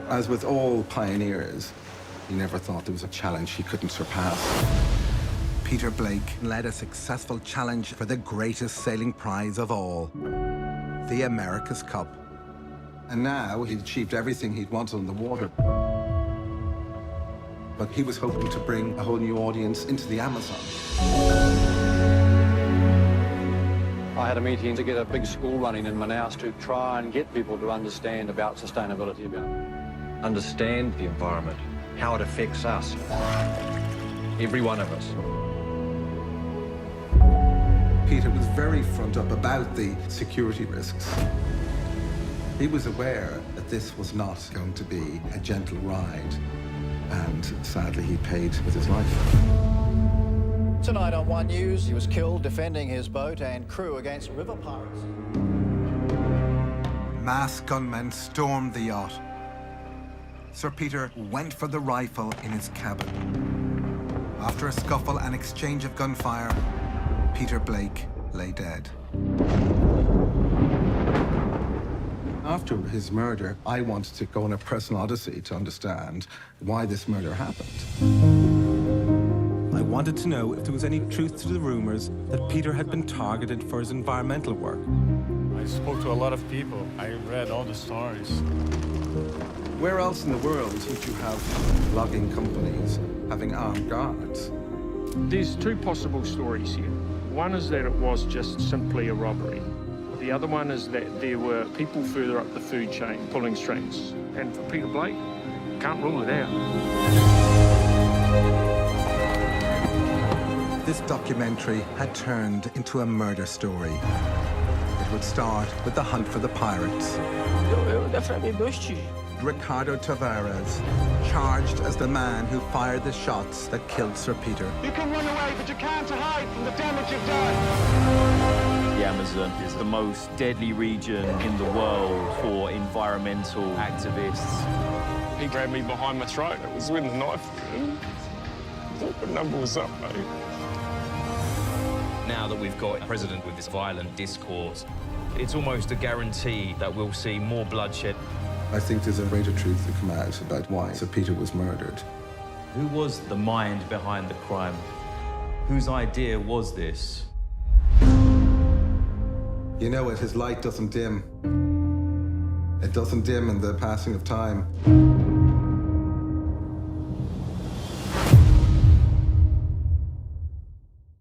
As with all pioneers, he never thought there was a challenge he couldn't surpass. Peter Blake led a successful challenge for the greatest sailing prize of all, the America's Cup. And now he'd achieved everything he'd wanted on the water. But he was hoping to bring a whole new audience into the Amazon. I had a meeting to get a big school running in Manaus to try and get people to understand about sustainability. Understand the environment, how it affects us, every one of us. Peter was very front up about the security risks. He was aware that this was not going to be a gentle ride, and sadly he paid with his life. Tonight on One News, he was killed defending his boat and crew against river pirates. Masked gunmen stormed the yacht. Sir Peter went for the rifle in his cabin. After a scuffle and exchange of gunfire, Peter Blake lay dead. After his murder, I wanted to go on a personal odyssey to understand why this murder happened. I wanted to know if there was any truth to the rumors that Peter had been targeted for his environmental work. I spoke to a lot of people. I read all the stories. Where else in the world would you have logging companies having armed guards? There's two possible stories here. One is that it was just simply a robbery. The other one is that there were people further up the food chain pulling strings. And for Peter Blake, can't rule it out. This documentary had turned into a murder story. It would start with the hunt for the pirates. Eu defraudei 2 tiros. Ricardo Tavares, charged as the man who fired the shots that killed Sir Peter. You can run away, but you can't hide from the damage you've done. The Amazon is the most deadly region in the world for environmental activists. He grabbed me behind my throat. It was with a knife. The number was up, mate. Now that we've got a president with this violent discourse, it's almost a guarantee that we'll see more bloodshed. I think there's a greater truth to come out about why Sir Peter was murdered. Who was the mind behind the crime? Whose idea was this? You know it, his light doesn't dim. It doesn't dim in the passing of time.